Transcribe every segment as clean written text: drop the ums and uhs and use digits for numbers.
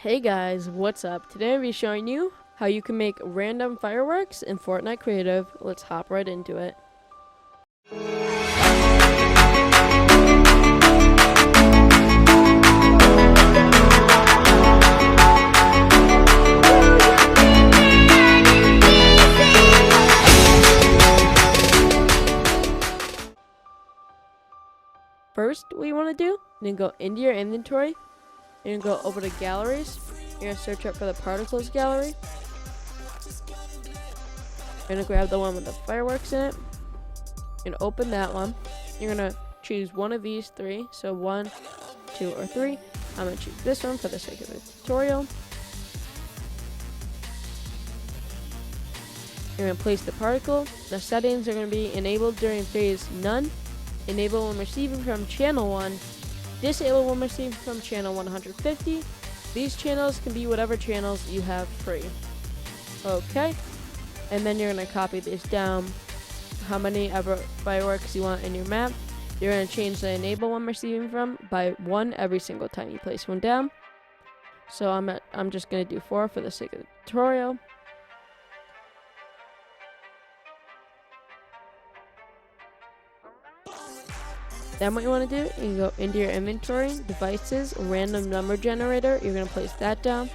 Hey guys, what's up? Today I'll be showing you how you can make random fireworks in Fortnite Creative. Let's hop right into it. First, what you want to do, you're going to go into your inventory. You're going to go over to galleries. You're going to search up for the particles gallery. You're going to grab the one with the fireworks in it. You're going to open that one. You're going to choose one of these three. So 1, 2, or 3. I'm going to choose this one for the sake of the tutorial. You're going to place the particle. The settings are going to be enabled during phase none. Enable when receiving from channel 1. Disable when receiving from channel 150. These channels can be whatever channels you have free. Okay. And then you're going to copy this down. How many ever fireworks you want in your map. You're going to change the enable when receiving from by 1 every single time you place one down. So I'm just going to do 4 for the sake of the tutorial. Then what you want to do, you can go into your inventory, devices, random number generator. You're going to place that down.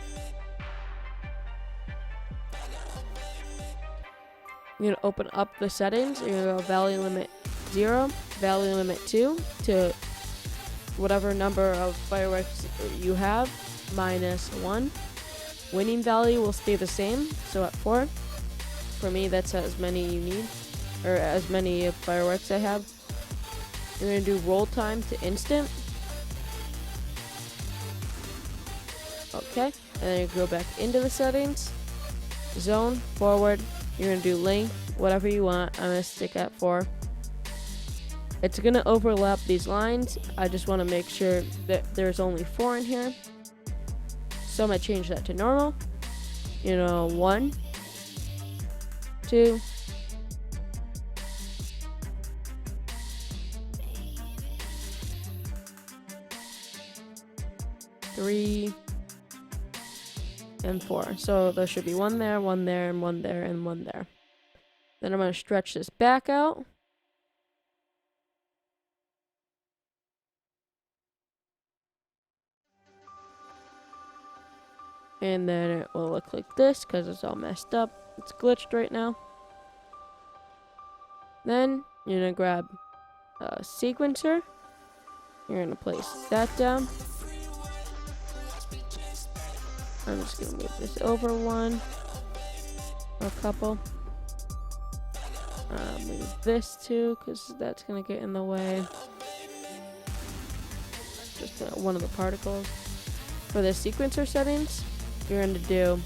You're going to open up the settings. You're going to go value limit 0, value limit 2 to whatever number of fireworks you have, -1. Winning value will stay the same, so at 4. For me, that's as many you need, or as many fireworks I have. You're going to do roll time to instant. Okay, and then you go back into the settings. Zone, forward. You're going to do length, whatever you want. I'm going to stick at 4. It's going to overlap these lines. I just want to make sure that there's only 4 in here. So I'm going to change that to normal. 1, 2, 3, and 4. So there should be 1 there, 1 there, and 1 there, and 1 there. Then I'm going to stretch this back out. And then it will look like this because it's all messed up. It's glitched right now. Then you're going to grab a sequencer. You're going to place that down. I'm just going to move this over 1 or a couple. Move this too because that's going to get in the way. Just one of the particles. For the sequencer settings, you're going to do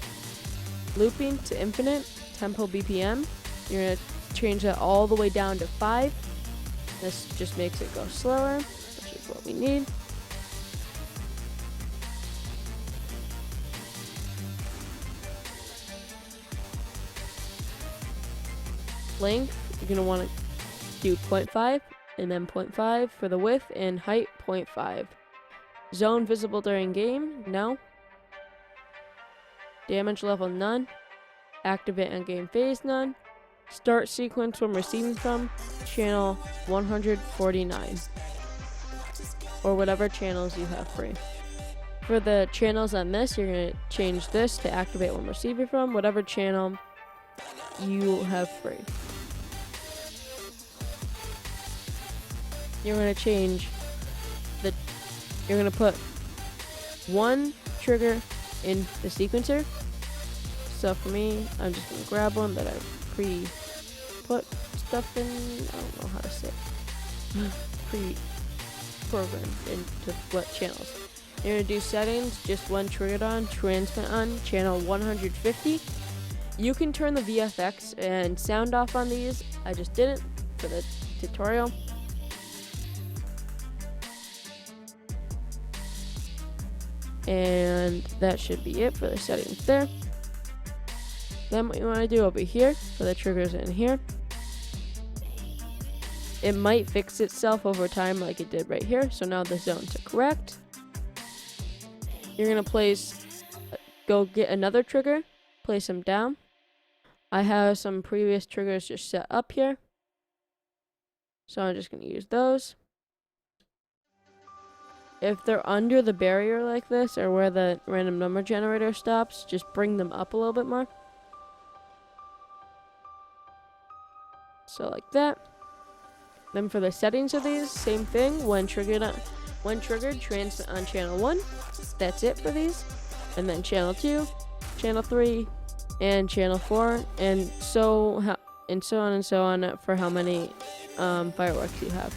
looping to infinite, tempo BPM. You're going to change that all the way down to 5. This just makes it go slower, which is what we need. Length, you're going to want to do 0.5 and then 0.5 for the width, and height 0.5. Zone visible during game, no. Damage level, none. Activate on game phase, none. Start sequence when receiving from channel 149. Or whatever channels you have free. For the channels on this, you're going to change this to activate when receiving from whatever channel you have free. You're going to change you're going to put 1 trigger in the sequencer. So for me, I'm just going to grab one that I pre-put stuff in. I don't know how to say it. Pre-programmed into what channels. You're going to do settings, just 1 triggered on, transmit on, channel 150. You can turn the VFX and sound off on these. I just didn't for the tutorial. And that should be it for the settings there. Then what you want to do over here for the triggers in here. It might fix itself over time like it did right here. So now the zones are correct. You're going to place go get another trigger, place them down. I have some previous triggers just set up here, so I'm just going to use those. If they're under the barrier like this, or where the random number generator stops, just bring them up a little bit more. So like that. Then for the settings of these, same thing. When triggered, transmit on channel 1. That's it for these. And then channel 2, channel 3, and channel 4, and so on for how many fireworks you have.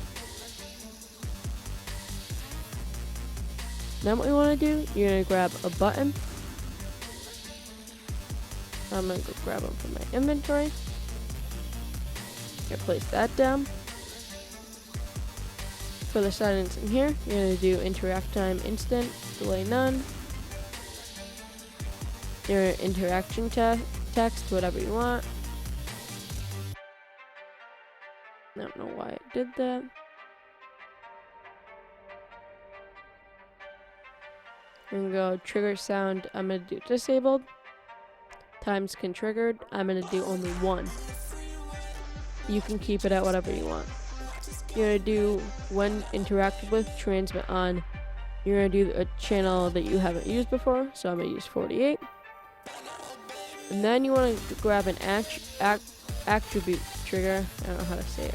Then what you want to do, you're going to grab a button. I'm going to go grab them from my inventory. Here, place that down. For the settings in here, you're going to do interact time instant, delay none. Your interaction text, whatever you want. I don't know why it did that. I'm gonna go trigger sound. I'm gonna do disabled. Times can triggered. I'm gonna do only 1. You can keep it at whatever you want. You're gonna do when interacted with, transmit on. You're gonna do a channel that you haven't used before, so I'm gonna use 48. And then you want to grab an attribute trigger. I don't know how to say it.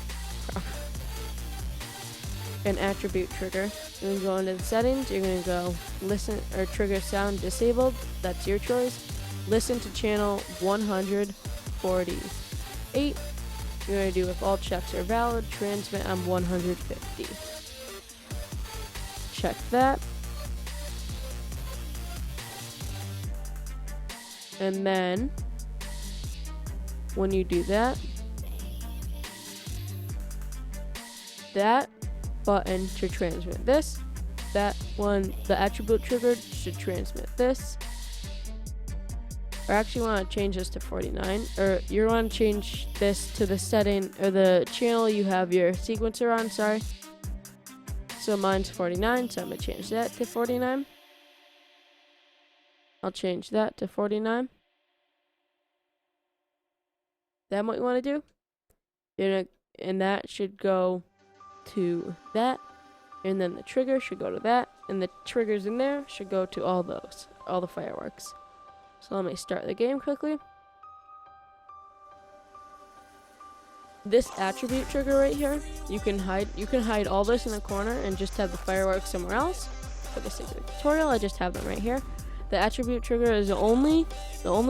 An attribute trigger. You're going to go into the settings. You're going to go listen or trigger sound disabled. That's your choice. Listen to channel 148. You're going to do if all checks are valid. Transmit on 150. Check that. And then, when you do that, that button should transmit this. That one, the attribute triggered, should transmit this. Or actually, you want to change this to 49. Or you want to change this to the setting, or the channel you have your sequencer on, sorry. So mine's 49, so I'm going to change that to 49. I'll change that to 49. Then what you want to do, and that should go to that, and then the trigger should go to that, and the triggers in there should go to all the fireworks. So let me start the game quickly. This attribute trigger right here, you can hide all this in the corner and just have the fireworks somewhere else. For the sake of the tutorial, I just have them right here. The attribute trigger is the only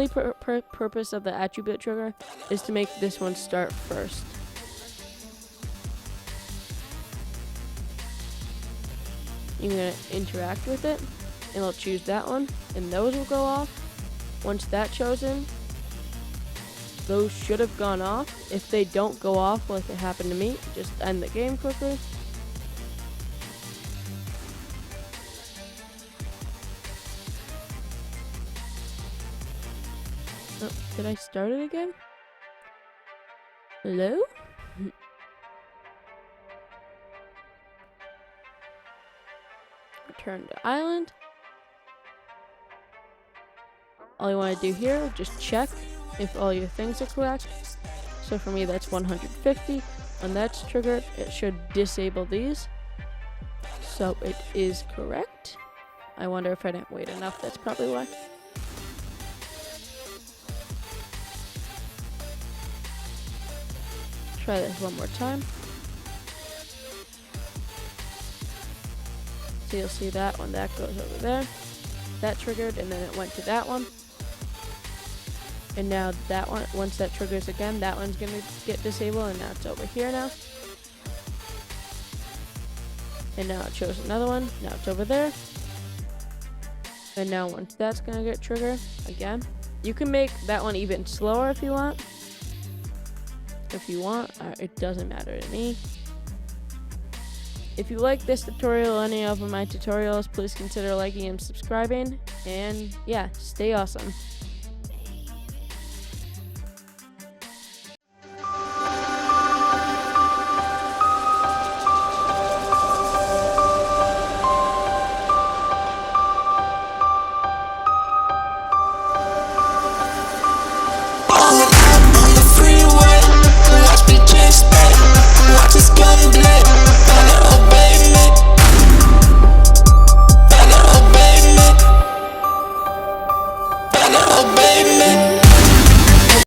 purpose of the attribute trigger is to make this one start first. You're gonna interact with it, and it'll choose that one, and those will go off. Once that's chosen, those should have gone off. If they don't go off like it happened to me, just end the game quickly. Oh, did I start it again? Hello? Return to island. All you want to do here, just check if all your things are correct. So for me, that's 150. When that's triggered, it should disable these. So it is correct. I wonder if I didn't wait enough. That's probably why. Try this one more time. So you'll see that one, that goes over there. That triggered, and then it went to that one. And now that one, once that triggers again, that one's gonna get disabled, and now it's over here now. And now it shows another one, now it's over there. And now once that's gonna get triggered again, you can make that one even slower if you want. It doesn't matter to me. If you like this tutorial or any of my tutorials, please consider liking and subscribing. And yeah, stay awesome.